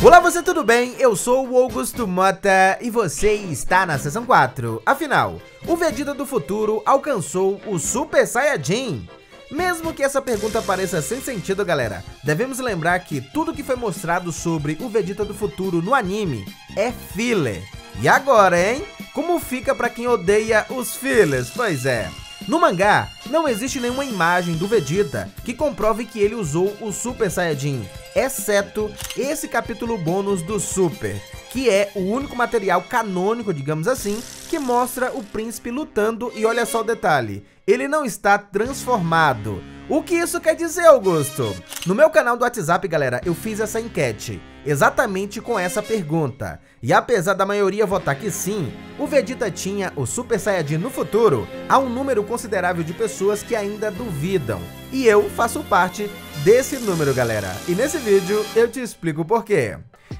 Olá, você, tudo bem? Eu sou o Augusto Mota e você está na Season 4. Afinal, o Vegeta do futuro alcançou o Super Saiyajin? Mesmo que essa pergunta pareça sem sentido, galera, devemos lembrar que tudo que foi mostrado sobre o Vegeta do futuro no anime é filler. E agora, hein? Como fica pra quem odeia os fillers? Pois é. No mangá, não existe nenhuma imagem do Vegeta que comprove que ele usou o Super Saiyajin, exceto esse capítulo bônus do Super, que é o único material canônico, digamos assim, que mostra o príncipe lutando e olha só o detalhe, ele não está transformado. O que isso quer dizer, Augusto? No meu canal do WhatsApp, galera, eu fiz essa enquete, exatamente com essa pergunta. E apesar da maioria votar que sim, o Vegeta tinha o Super Saiyajin no futuro, há um número considerável de pessoas que ainda duvidam. E eu faço parte desse número, galera. E nesse vídeo eu te explico por quê.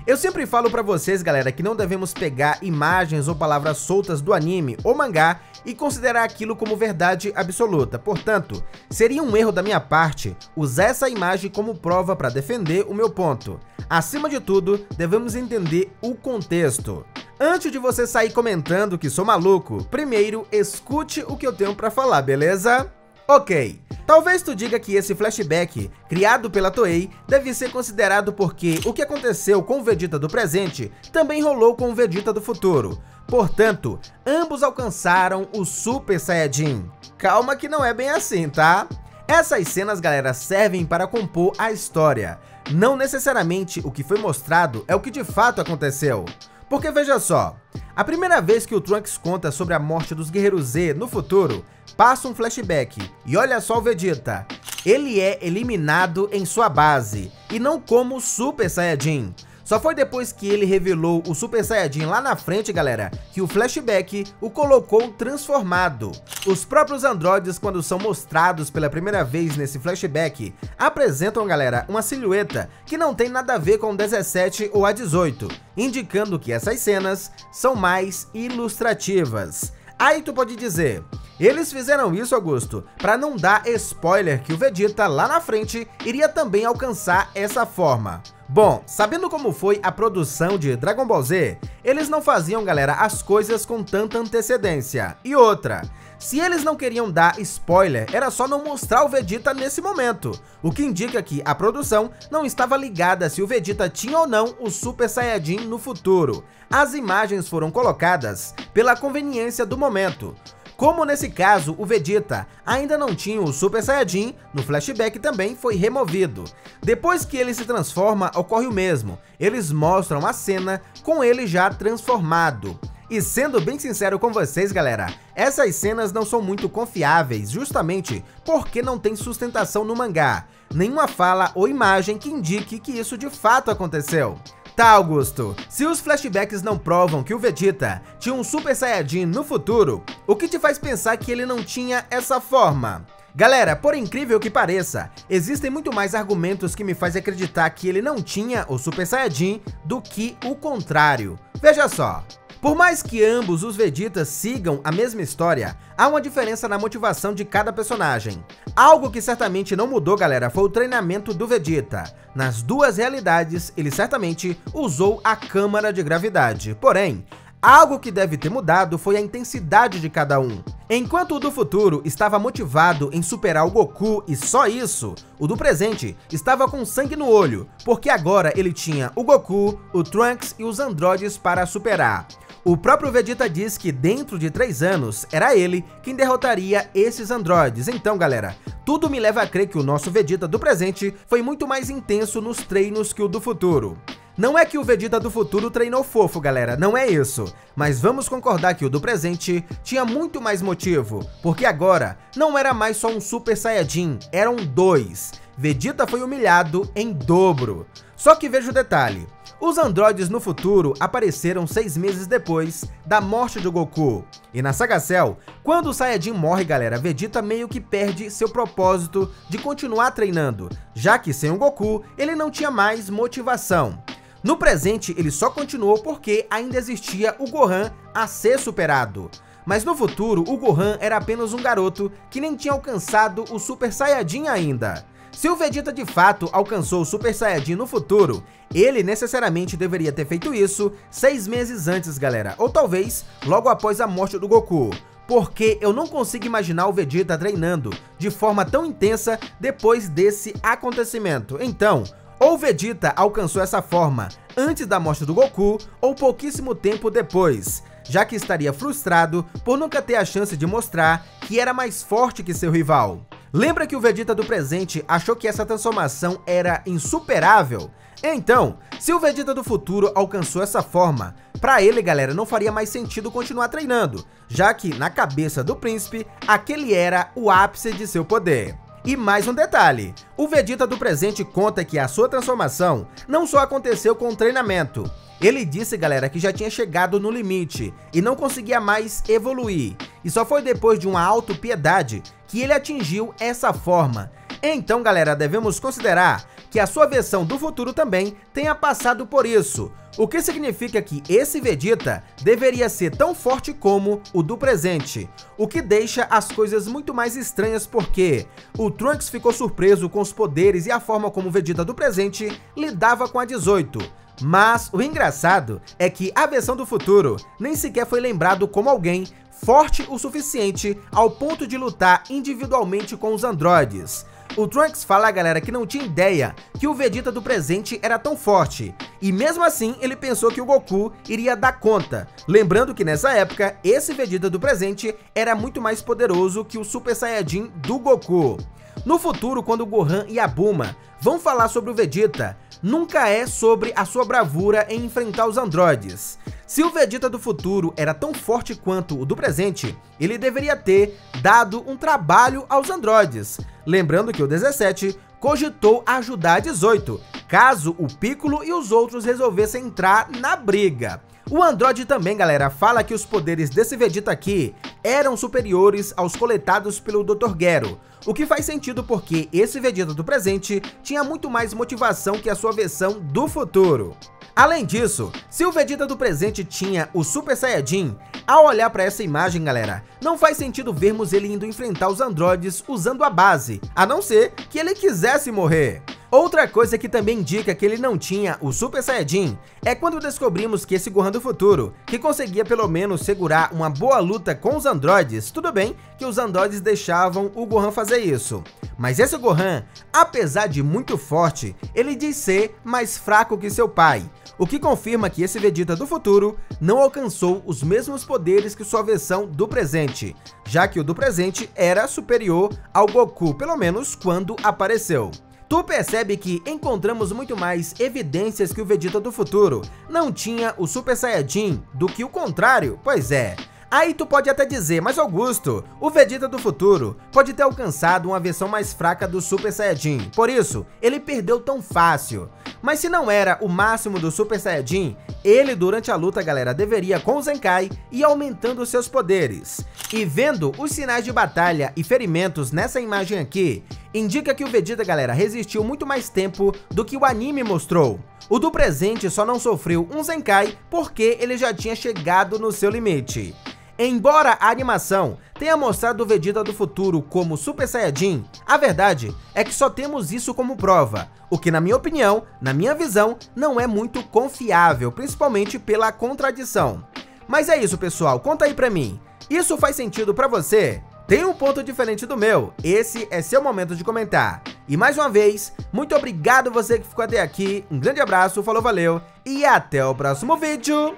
Eu sempre falo pra vocês, galera, que não devemos pegar imagens ou palavras soltas do anime ou mangá e considerar aquilo como verdade absoluta. Portanto, seria um erro da minha parte usar essa imagem como prova para defender o meu ponto. Acima de tudo, devemos entender o contexto. Antes de você sair comentando que sou maluco, primeiro escute o que eu tenho pra falar, beleza? Ok, talvez tu diga que esse flashback, criado pela Toei, deve ser considerado porque o que aconteceu com o Vegeta do presente também rolou com o Vegeta do futuro. Portanto, ambos alcançaram o Super Saiyajin. Calma que não é bem assim, tá? Essas cenas, galera, servem para compor a história. Não necessariamente o que foi mostrado é o que de fato aconteceu. Porque veja só, a primeira vez que o Trunks conta sobre a morte dos Guerreiros Z no futuro, passa um flashback, e olha só o Vegeta, ele é eliminado em sua base, e não como Super Saiyajin. Só foi depois que ele revelou o Super Saiyajin lá na frente, galera, que o flashback o colocou transformado. Os próprios androides, quando são mostrados pela primeira vez nesse flashback, apresentam, galera, uma silhueta que não tem nada a ver com o 17 ou a 18, indicando que essas cenas são mais ilustrativas. Aí tu pode dizer, eles fizeram isso, Augusto, para não dar spoiler que o Vegeta lá na frente iria também alcançar essa forma. Bom, sabendo como foi a produção de Dragon Ball Z, eles não faziam, galera, as coisas com tanta antecedência. E outra, se eles não queriam dar spoiler, era só não mostrar o Vegeta nesse momento, o que indica que a produção não estava ligada se o Vegeta tinha ou não o Super Saiyajin no futuro. As imagens foram colocadas pela conveniência do momento. Como nesse caso o Vegeta ainda não tinha o Super Saiyajin, no flashback também foi removido. Depois que ele se transforma, ocorre o mesmo. Eles mostram a cena com ele já transformado. E sendo bem sincero com vocês, galera, essas cenas não são muito confiáveis, justamente porque não tem sustentação no mangá. Nenhuma fala ou imagem que indique que isso de fato aconteceu. Tá, Augusto, se os flashbacks não provam que o Vegeta tinha um Super Saiyajin no futuro, o que te faz pensar que ele não tinha essa forma? Galera, por incrível que pareça, existem muito mais argumentos que me fazem acreditar que ele não tinha o Super Saiyajin do que o contrário. Veja só. Por mais que ambos os Vegetas sigam a mesma história, há uma diferença na motivação de cada personagem. Algo que certamente não mudou, galera, foi o treinamento do Vegeta. Nas duas realidades, ele certamente usou a câmara de gravidade. Porém, algo que deve ter mudado foi a intensidade de cada um. Enquanto o do futuro estava motivado em superar o Goku e só isso, o do presente estava com sangue no olho, porque agora ele tinha o Goku, o Trunks e os androides para superar. O próprio Vegeta diz que dentro de 3 anos era ele quem derrotaria esses androides. Então, galera, tudo me leva a crer que o nosso Vegeta do presente foi muito mais intenso nos treinos que o do futuro. Não é que o Vegeta do futuro treinou fofo, galera, não é isso. Mas vamos concordar que o do presente tinha muito mais motivo, porque agora não era mais só um Super Saiyajin, eram 2. Vegeta foi humilhado em dobro. Só que veja o detalhe. Os androides no futuro apareceram 6 meses depois da morte do Goku. E na Saga Cell, quando o Saiyajin morre, galera, Vegeta meio que perde seu propósito de continuar treinando, já que sem o Goku, ele não tinha mais motivação. No presente, ele só continuou porque ainda existia o Gohan a ser superado. Mas no futuro, o Gohan era apenas um garoto que nem tinha alcançado o Super Saiyajin ainda. se o Vegeta de fato alcançou o Super Saiyajin no futuro, ele necessariamente deveria ter feito isso 6 meses antes, galera, ou talvez logo após a morte do Goku. Porque eu não consigo imaginar o Vegeta treinando de forma tão intensa depois desse acontecimento. Então, ou o Vegeta alcançou essa forma antes da morte do Goku, ou pouquíssimo tempo depois, já que estaria frustrado por nunca ter a chance de mostrar que era mais forte que seu rival. Lembra que o Vegeta do presente achou que essa transformação era insuperável? Então, se o Vegeta do futuro alcançou essa forma, pra ele, galera, não faria mais sentido continuar treinando, já que, na cabeça do príncipe, aquele era o ápice de seu poder. E mais um detalhe, o Vegeta do presente conta que a sua transformação não só aconteceu com o treinamento. Ele disse, galera, que já tinha chegado no limite e não conseguia mais evoluir, e só foi depois de uma autopiedade que ele atingiu essa forma. Então, galera, devemos considerar que a sua versão do futuro também tenha passado por isso, o que significa que esse Vegeta deveria ser tão forte como o do presente, o que deixa as coisas muito mais estranhas porque o Trunks ficou surpreso com os poderes e a forma como o Vegeta do presente lidava com a 18. Mas o engraçado é que a versão do futuro nem sequer foi lembrado como alguém forte o suficiente ao ponto de lutar individualmente com os androides. O Trunks fala, galera, que não tinha ideia que o Vegeta do presente era tão forte, e mesmo assim ele pensou que o Goku iria dar conta, lembrando que nessa época esse Vegeta do presente era muito mais poderoso que o Super Saiyajin do Goku. No futuro, quando o Gohan e a Bulma vão falar sobre o Vegeta, nunca é sobre a sua bravura em enfrentar os androides. Se o Vegeta do futuro era tão forte quanto o do presente, ele deveria ter dado um trabalho aos androides. Lembrando que o 17 cogitou ajudar a 18, caso o Piccolo e os outros resolvessem entrar na briga. O androide também, galera, fala que os poderes desse Vegeta aqui eram superiores aos coletados pelo Dr. Gero, o que faz sentido porque esse Vegeta do presente tinha muito mais motivação que a sua versão do futuro. Além disso, se o Vegeta do presente tinha o Super Saiyajin, ao olhar para essa imagem, galera, não faz sentido vermos ele indo enfrentar os androides usando a base, a não ser que ele quisesse morrer. Outra coisa que também indica que ele não tinha o Super Saiyajin é quando descobrimos que esse Gohan do futuro, que conseguia pelo menos segurar uma boa luta com os androides, tudo bem que os androides deixavam o Gohan fazer isso, mas esse Gohan, apesar de muito forte, ele diz ser mais fraco que seu pai, o que confirma que esse Vegeta do futuro não alcançou os mesmos poderes que sua versão do presente, já que o do presente era superior ao Goku, pelo menos quando apareceu. Tu percebe que encontramos muito mais evidências que o Vegeta do futuro não tinha o Super Saiyajin do que o contrário? Pois é. Aí tu pode até dizer, mas Augusto, o Vegeta do futuro pode ter alcançado uma versão mais fraca do Super Saiyajin, por isso ele perdeu tão fácil. Mas se não era o máximo do Super Saiyajin, ele durante a luta, galera, deveria com o Zenkai ir aumentando seus poderes. E vendo os sinais de batalha e ferimentos nessa imagem aqui, indica que o Vegeta, galera, resistiu muito mais tempo do que o anime mostrou. O do presente só não sofreu um Zenkai porque ele já tinha chegado no seu limite. Embora a animação tenha mostrado o Vegeta do futuro como Super Saiyajin, a verdade é que só temos isso como prova, o que na minha opinião, na minha visão, não é muito confiável, principalmente pela contradição. Mas é isso, pessoal, conta aí pra mim, isso faz sentido pra você? Tem um ponto diferente do meu? Esse é seu momento de comentar. E mais uma vez, muito obrigado você que ficou até aqui, um grande abraço, falou, valeu e até o próximo vídeo.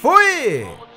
Fui!